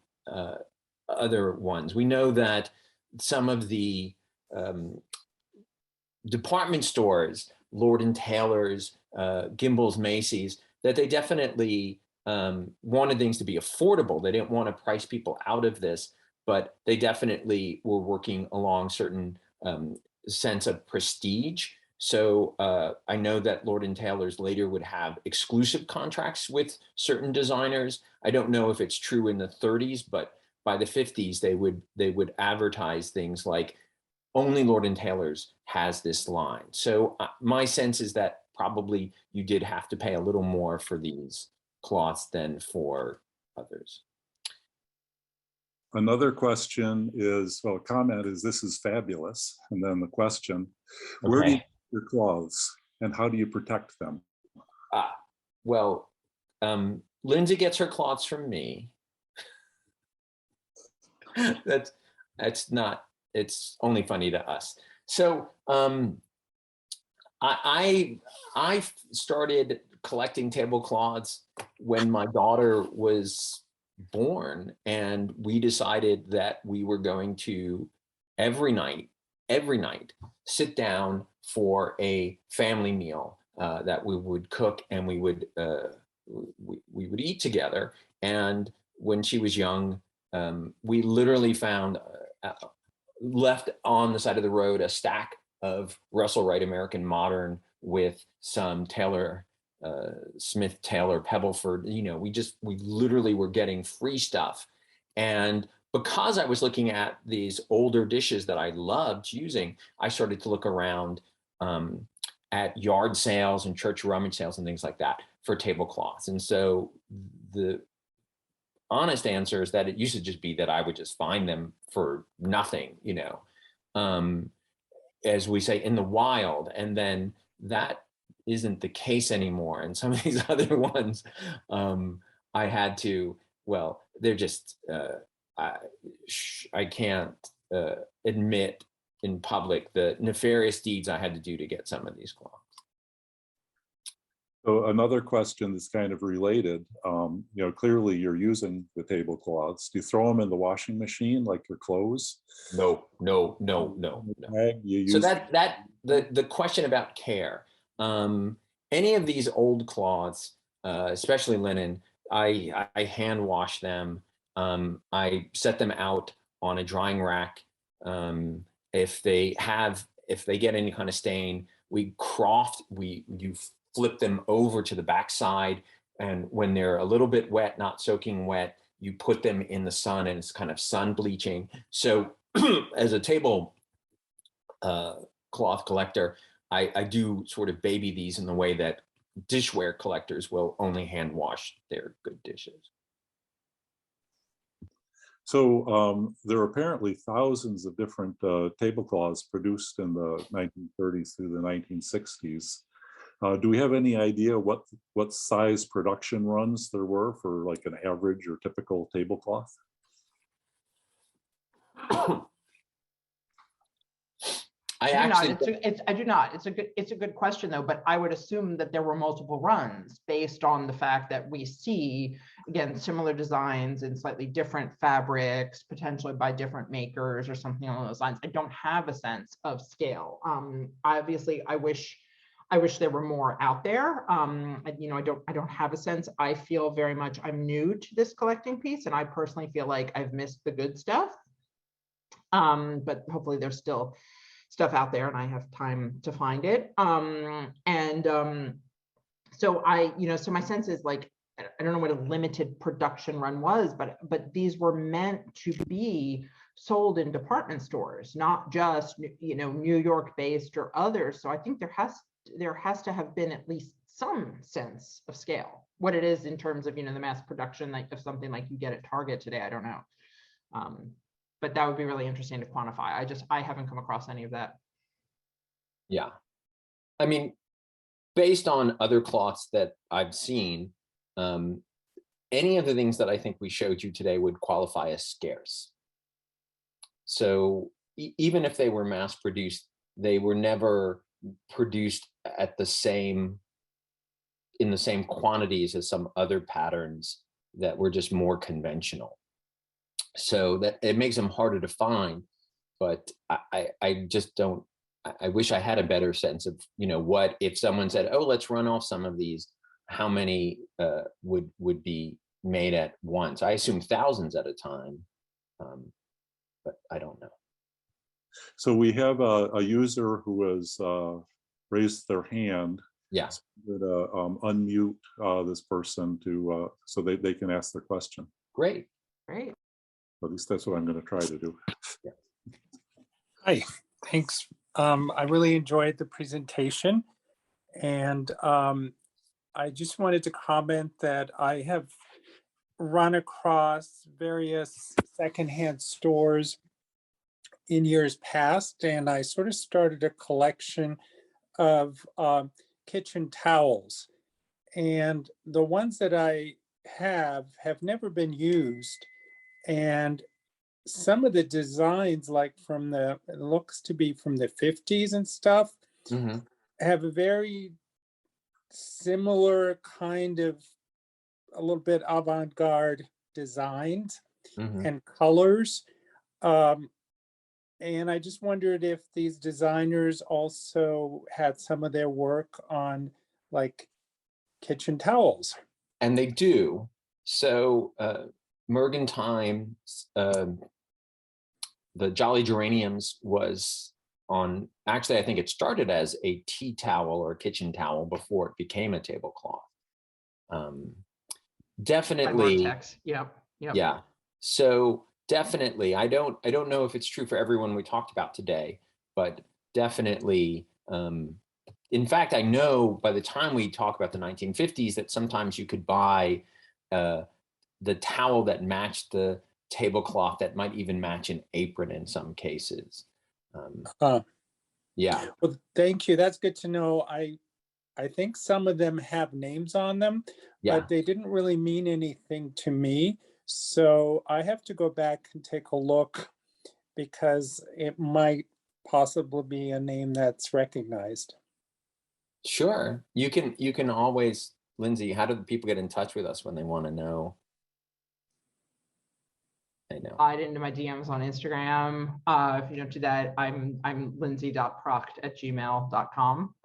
other ones. We know that some of the department stores, Lord & Taylor's, Gimbel's, Macy's, that they definitely wanted things to be affordable. They didn't want to price people out of this, but they definitely were working along certain sense of prestige. So I know that Lord & Taylor's later would have exclusive contracts with certain designers. I don't know if it's true in the 30s, but by the 50s, they would advertise things like only Lord & Taylor's has this line. So my sense is that probably you did have to pay a little more for these cloths than for others. Another question is, well, a comment is, this is fabulous. And then the question, where do you get your cloths and how do you protect them? Well, Lindsay gets her cloths from me. That's not, it's only funny to us. So I started collecting tablecloths when my daughter was born, and we decided that we were going to every night sit down for a family meal that we would cook, and we would eat together. And when she was young, we literally found left on the side of the road a stack of Russell Wright American Modern with some Taylor, Smith Taylor Pebbleford. You know, we literally were getting free stuff. And because I was looking at these older dishes that I loved using, I started to look around at yard sales and church rummage sales and things like that for tablecloths. And so the honest answer is that it used to just be that I would just find them for nothing, you know, as we say, in the wild. And then that isn't the case anymore. And some of these other ones, I had to, well, they're just, I can't admit in public the nefarious deeds I had to do to get some of these cloths. So another question that's kind of related, clearly you're using the tablecloths. Do you throw them in the washing machine like your clothes? No. You So use, the question about care, any of these old cloths, especially linen, I hand wash them. I set them out on a drying rack. If they get any kind of stain, you flip them over to the backside, and when they're a little bit wet, not soaking wet, you put them in the sun, and it's kind of sun bleaching. So as a table cloth collector, I do sort of baby these in the way that dishware collectors will only hand wash their good dishes. so there are apparently thousands of different tablecloths produced in the 1930s through the 1960s. Do we have any idea what size production runs there were for like an average or typical tablecloth? I do not. It's a good question though, but I would assume that there were multiple runs based on the fact that we see, again, similar designs in slightly different fabrics, potentially by different makers or something along those lines. I don't have a sense of scale. Obviously, I wish there were more out there. I don't have a sense. I feel very much I'm new to this collecting piece, and I personally feel like I've missed the good stuff. But hopefully there's still stuff out there and I have time to find it. So my sense is like, I don't know what a limited production run was, but these were meant to be sold in department stores, not just, New York based or others. So I think there has to have been at least some sense of scale. What it is in terms of, the mass production like of something like you get at Target today, I don't know. But that would be really interesting to quantify. I haven't come across any of that. Yeah. I mean, based on other cloths that I've seen, any of the things that I think we showed you today would qualify as scarce. So even if they were mass produced, they were never produced at in the same quantities as some other patterns that were just more conventional. So that it makes them harder to find, but I just don't, I wish I had a better sense of, what if someone said, oh, let's run off some of these, how many would be made at once? I assume thousands at a time, but I don't know. So we have a user who has raised their hand. Yeah. So I'm gonna unmute this person to so they can ask their question. Great. At least that's what I'm going to try to do. Yeah. Hi, thanks. I really enjoyed the presentation, and I just wanted to comment that I have run across various secondhand stores in years past, and I sort of started a collection of kitchen towels, and the ones that I have never been used. And some of the designs, like it looks to be from the 50s and stuff, Mm-hmm. have a very similar kind of a little bit avant-garde designs Mm-hmm. and colors. And I just wondered if these designers also had some of their work on like kitchen towels. And they do. So Mergentime, the Jolly Geraniums was on, actually, I think it started as a tea towel or a kitchen towel before it became a tablecloth. Definitely. Yep. Yeah. So definitely, I don't know if it's true for everyone we talked about today, but definitely, in fact, I know by the time we talk about the 1950s that sometimes you could buy the towel that matched the tablecloth that might even match an apron in some cases. Yeah. Well, thank you. That's good to know. I think some of them have names on them, Yeah. but they didn't really mean anything to me. So I have to go back and take a look because it might possibly be a name that's recognized. Sure. You can always, Lindsay, how do people get in touch with us when they want to know? I know. Slide into my DMs on Instagram. If you don't do that, I'm lindsay.procht@gmail.com.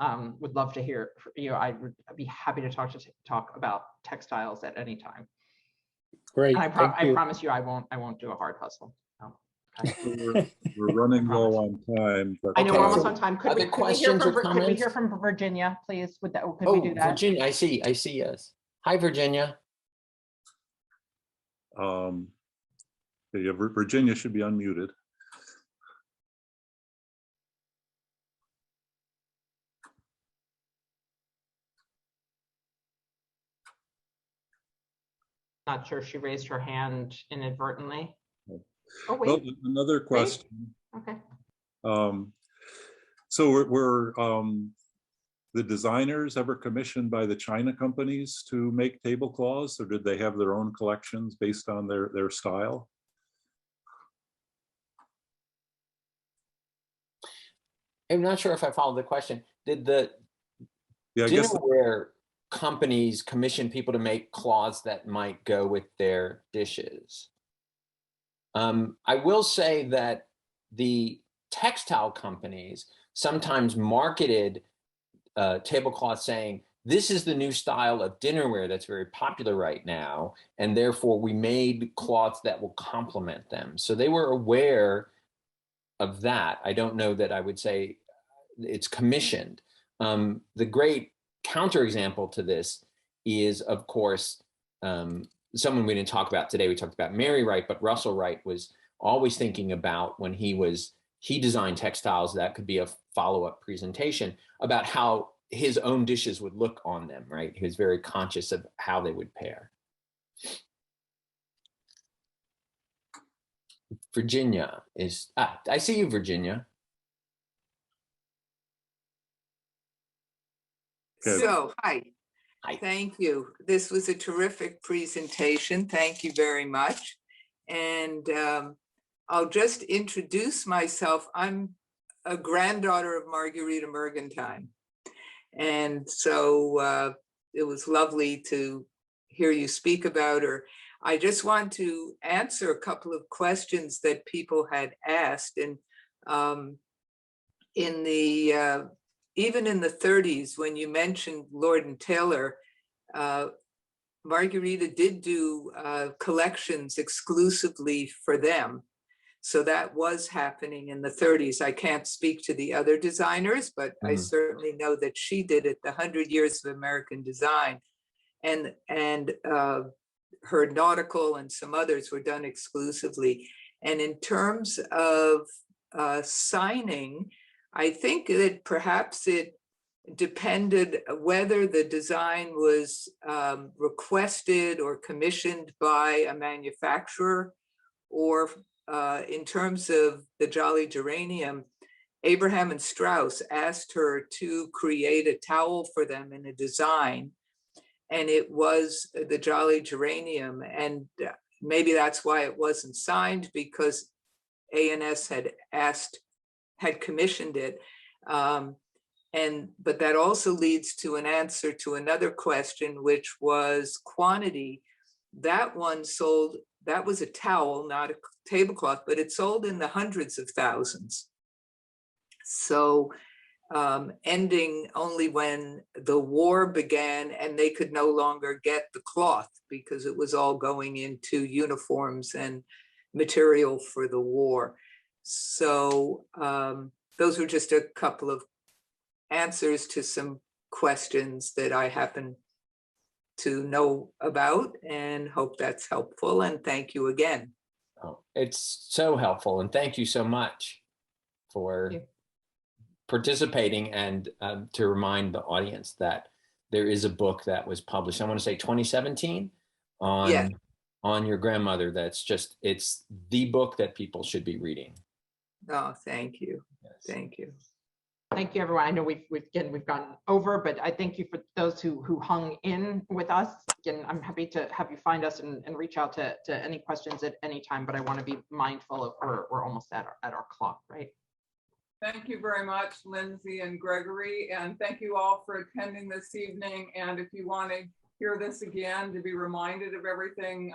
Would love to hear you. I'd be happy to talk about textiles at any time. Great, And I thank you. promise you, I won't do a hard hustle. No. Okay. We're running low on time. But I know Okay, we're almost so on time. other questions or Could we comments? hear from Virginia, please? Could we Oh, do that? Virginia, I see, yes. Hi, Virginia. Yeah, Virginia should be unmuted. Not sure she raised her hand inadvertently. Oh. Oh, wait. Well, another question. Okay. So were the designers ever commissioned by the China companies to make tablecloths, or did they have their own collections based on their style? I'm not sure if I followed the question. Did the Yeah, I guess dinnerware companies commission people to make cloths that might go with their dishes? I will say that the textile companies sometimes marketed tablecloths saying, this is the new style of dinnerware that's very popular right now, and therefore we made cloths that will complement them. So they were aware of that. I don't know that I would say it's commissioned. The great counterexample to this is, of course, someone we didn't talk about today. We talked about Mary Wright, but Russell Wright was always thinking about, when he designed textiles, that could be a follow-up presentation about how his own dishes would look on them, right? He was very conscious of how they would pair. Virginia is, I see you, Virginia. Okay. So, hi. Hi. Thank you. This was a terrific presentation. Thank you very much. And I'll just introduce myself. I'm a granddaughter of Marguerita Mergentime. And so it was lovely to hear you speak about her. I just want to answer a couple of questions that people had asked. And even in the 30s, when you mentioned Lord and Taylor, Marguerita did do collections exclusively for them. So that was happening in the 30s. I can't speak to the other designers, but I certainly know that she did it, the 100 Years of American Design. And her nautical and some others were done exclusively. And in terms of signing, I think that perhaps it depended whether the design was requested or commissioned by a manufacturer, or in terms of the Jolly Geranium, Abraham and Strauss asked her to create a towel for them in a design, and it was the Jolly Geranium. And maybe that's why it wasn't signed, because A&S had commissioned it. But that also leads to an answer to another question, which was quantity. That one sold, that was a towel, not a tablecloth, but it sold in the hundreds of thousands. So ending only when the war began and they could no longer get the cloth because it was all going into uniforms and material for the war. So those were just a couple of answers to some questions that I happen to know about, and hope that's helpful. And thank you again. Oh, it's so helpful. And thank you so much for participating, and to remind the audience that there is a book that was published, I want to say 2017, on your grandmother. That's just, it's the book that people should be reading. Oh, thank you. Yes. Thank you. Thank you, everyone. I know we've gone over, but I thank you for those who hung in with us. Again, I'm happy to have you find us and reach out to any questions at any time, but I want to be mindful of we're almost at our clock, right? Thank you very much, Lindsay and Gregory, and thank you all for attending this evening. And if you want to hear this again, to be reminded of everything,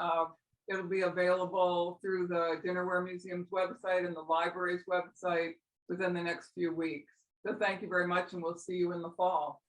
it'll be available through the Dinnerware Museum's website and the library's website within the next few weeks. So thank you very much, and we'll see you in the fall.